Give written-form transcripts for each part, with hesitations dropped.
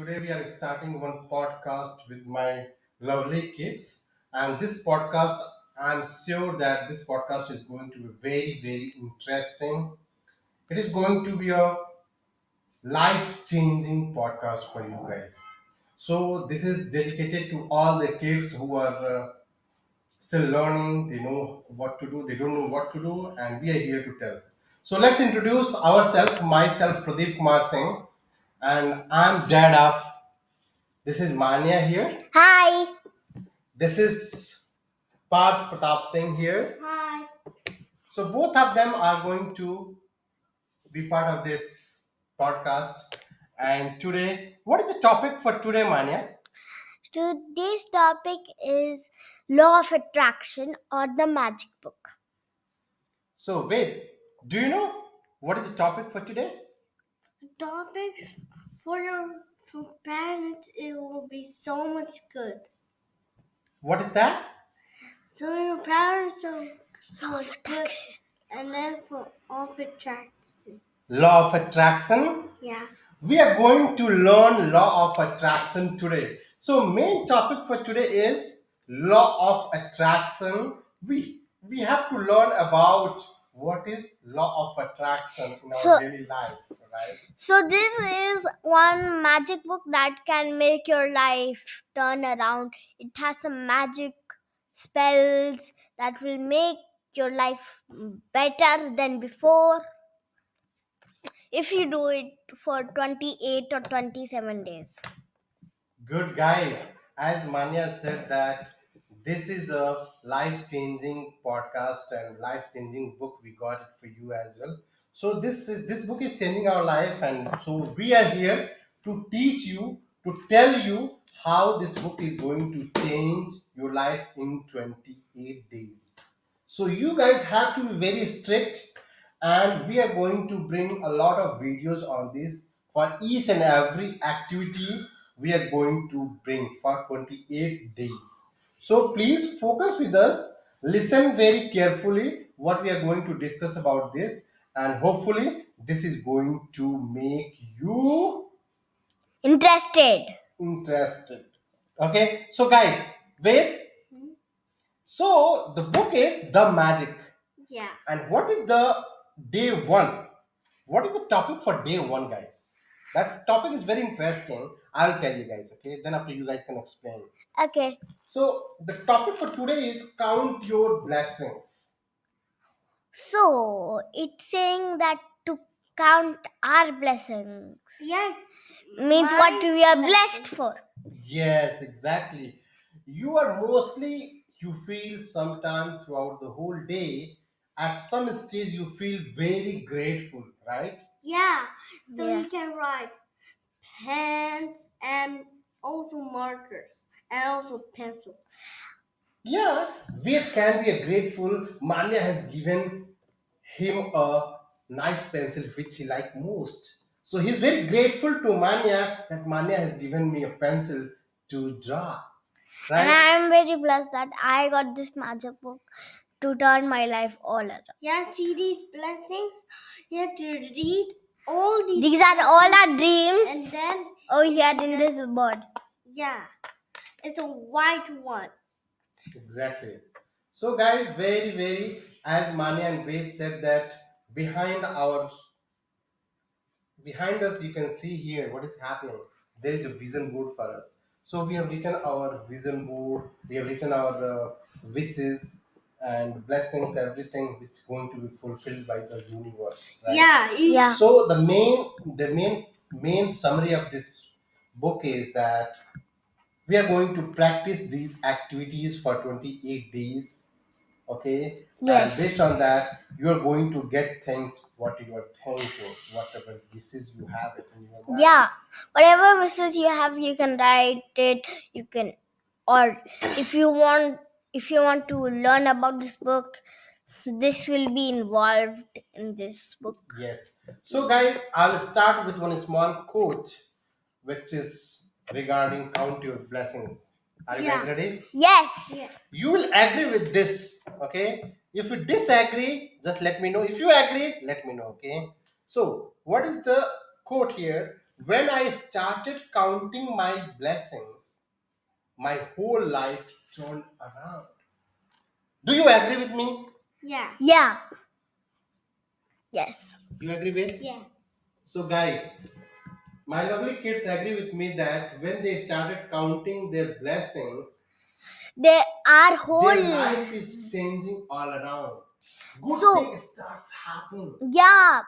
today we are starting one podcast with my lovely kids. And this podcast, I'm sure that this podcast is going to be very, very interesting. It is going to be a life changing podcast for you guys. So, this is dedicated to all the kids who are still learning, they know what to do, they don't know what to do, and we are here to tell. So let's introduce ourselves. Myself, Pradeep Kumar Singh, and I'm dad of. This is Manya here. Hi. This is Parth Pratap Singh here. Hi. So both of them are going to be part of this podcast. And today, what is the topic for today, Manya? Today's topic is law of attraction or the magic book. So wait, do you know what is the topic for today? Topic for your parents, it will be so much good. What is that? So your parents are so much good, and then for of attraction. Law of attraction. Yeah. We are going to learn law of attraction today. So main topic for today is law of attraction. We have to learn about what is law of attraction in our So daily life, right? So this is one magic book that can make your life turn around. It has some magic spells that will make your life better than before if you do it for 28 or 27 days. Good guys, as Manya said that this is a life-changing podcast and life-changing book. We got it for you as well. So this book is changing our life, and so we are here to teach you, to tell you how this book is going to change your life in 28 days. So you guys have to be very strict, and we are going to bring a lot of videos on this for each and every activity we are going to bring for 28 days. So please focus with us, listen very carefully what we are going to discuss about this, and hopefully this is going to make you Interested? interested. Okay, so guys, wait. So the book is The Magic. Yeah. And what is the day one? What is the topic for day one, guys? That topic is very interesting. I'll tell you guys, okay? Then after you guys can explain. Okay. So the topic for today is count your blessings. So it's saying that to count our blessings. Yeah. Means what we are blessed for. Yes, exactly. You are mostly, you feel sometime throughout the whole day, at some stage you feel very grateful, right? Yeah, so yeah, you can write pens and also markers and also pencils. Yeah, Ved can be a grateful. Manya has given him a nice pencil which he liked most. So he's very grateful to Manya that Manya has given me a pencil to draw. And Right? I am very blessed that I got this magic book to turn my life all around. Yeah, see these blessings? You have to read all these. These are all our dreams. And then here in this board. Yeah, it's a white one. Exactly. So guys, very, very, as Manya and Ved said that behind our behind us you can see here what is happening. There is a vision board for us. So we have written our vision board, we have written our wishes and blessings, everything which is going to be fulfilled by the universe, right? Yeah. So the main summary of this book is that we are going to practice these activities for 28 days, okay? Yes. And based on that you are going to get things what you are thinking, whatever wishes you have it in your mind. Yeah, whatever wishes you have, you can write it. You can, or if you want to learn about this book, this will be involved in this book. Yes. So guys, I'll start with one small quote which is regarding count your blessings. Are you guys ready? Yes. You will agree with this, okay? If you disagree, just let me know. If you agree, let me know, okay? So what is the quote here? When I started counting my blessings, my whole life turned around. Do you agree with me? Yeah. Yeah. Yes. You agree with? Yeah. So, guys, my lovely kids agree with me that when they started counting their blessings, They are their whole. life is changing all around. Good So things starts happening. yeah,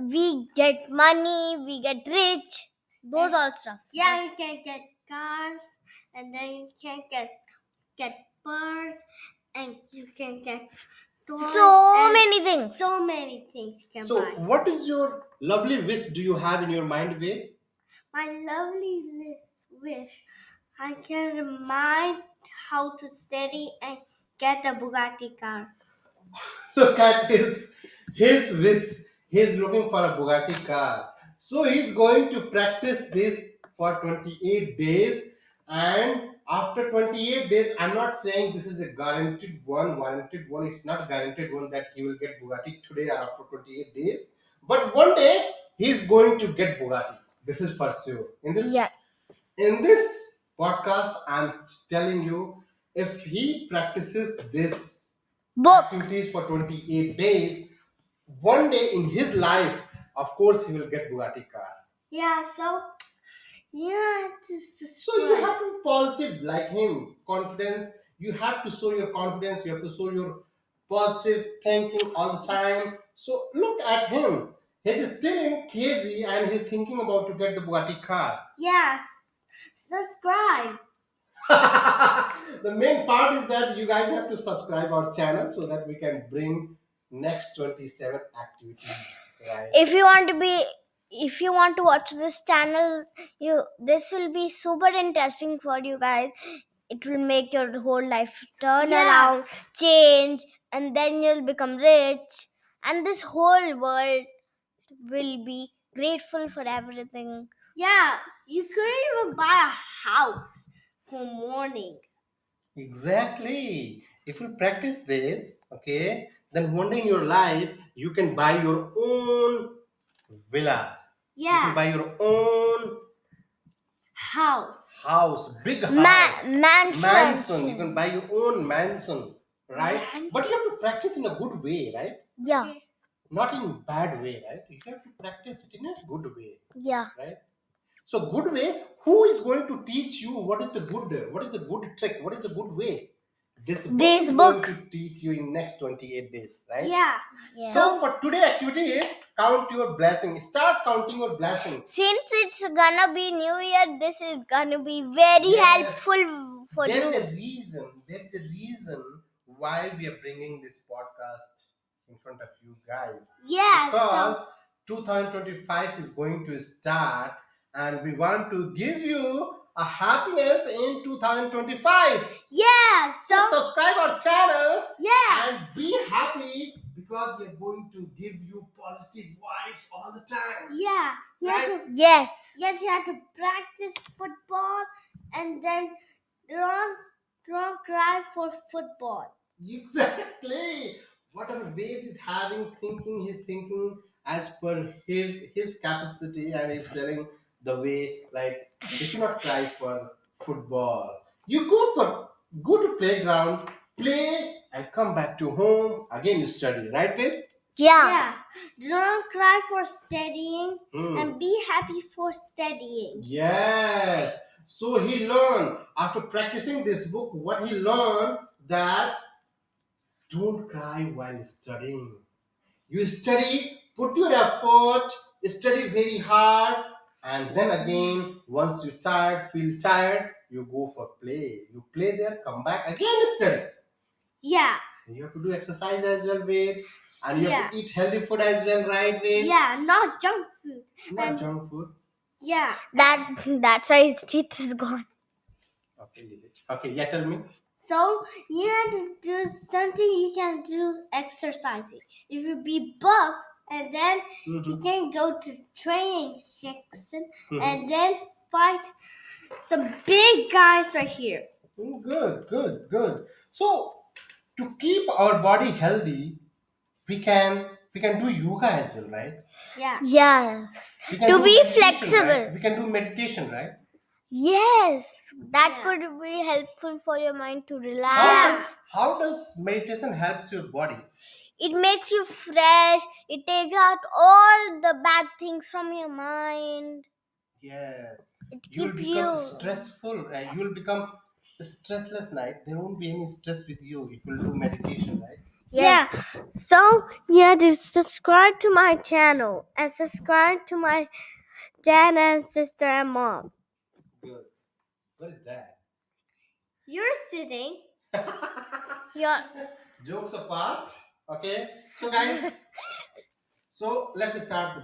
we get money, we get rich, those all stuff. Yeah, you can get cars, and then you can get birds, and you can get toys. So and many things. So many things you can So, buy. what is your lovely wish do you have in your mind, Ved? My lovely wish, I can remind how to study and get a Bugatti car. Look at his wish. He's looking for a Bugatti car. So he's going to practice this for 28 days. And after 28 days, I'm not saying this is a guaranteed one. Guaranteed one. It's not guaranteed one that he will get Bugatti today or after 28 days. But one day he's going to get Bugatti. This is for sure. Yeah. In this podcast, I'm telling you, if he practices this Book. activities for 28 days, one day in his life, of course, he will get Bugatti car. Yeah, so you have to So you subscribe. have to be positive like him, confidence. You have to show your confidence. You have to show your positive thinking all the time. So look at him. He's still in KG and he's thinking about to get the Bugatti car. Yes, subscribe. The main part is that you guys have to subscribe our channel so that we can bring next 27 activities, right? If you want to watch this channel, you this will be super interesting for you guys. It will make your whole life turn around, change, and then you'll become rich, and this whole world will be grateful for everything. Yeah, you couldn't even buy a house for morning. Exactly. If you practice this, okay, then one day in your life you can buy your own villa. You can Yeah, buy your own house. house, big house, mansion. You can Mansion. buy your own mansion, right? But you Mansion. have to practice in a good way, right? Yeah. Okay. Not in bad way, right? You have to practice it in a good way, Yeah. right? So good way, who is going to teach you what is the good trick, what is the good way? This book This is going book. to teach you in next 28 days, right? Yeah. So for today activity is count your blessings. Start counting your blessings. Since it's gonna be New Year, this is gonna be very Yes, helpful for there is you. a reason. There is a reason why we are bringing this podcast in front of you guys. Yes. Because 2025 is going to start, and we want to give you a happiness in 2025. Yeah. So subscribe our channel. Yeah. And be happy because we are going to give you positive vibes all the time. Yeah. You Right? have to. Yes. Yes, you have to practice football, and then don't cry for football. Exactly. Whatever Ved is having thinking, he's thinking as per his capacity, and he's telling the way like you should not cry for football. You go to playground, play, and come back to home. Again, you study, right, Ved? Yeah. Don't cry for studying, Hmm. and be happy for studying. Yes. So he learned after practicing this book. What he learned that don't cry while studying. You study, put your effort, study very hard, and then again, once you tired, feel tired, you go for play. You play there, come back again, study. Yeah. You have to do exercise as well, Ved, and you have Yeah. to eat healthy food as well, right, Ved? Yeah, not junk food. Not junk food. Yeah. That's why his teeth is gone. Okay, Lily. Okay, yeah, tell me. So you have to do something you can do exercising. If you be buff, and then you can go to training section and then fight some big guys right here. Good, good, good. So to keep our body healthy, we can We can do yoga as well, right? Yeah. Yes. We can To do be meditation, right? flexible. We can do meditation, right? Yes. That Yeah. could be helpful for your mind to How relax. Yeah. does how does meditation helps your body? It makes you fresh. It takes out all the bad things from your mind. Yes. It You will keep become you. stressful. You will become stressless, right? There won't be any stress with you if you do meditation, right? Yes. Yeah. So, yeah, just subscribe to my channel and subscribe to my dad and sister and mom. Good. What is that? You're sitting. Your Jokes apart. Okay. So guys, so let's start.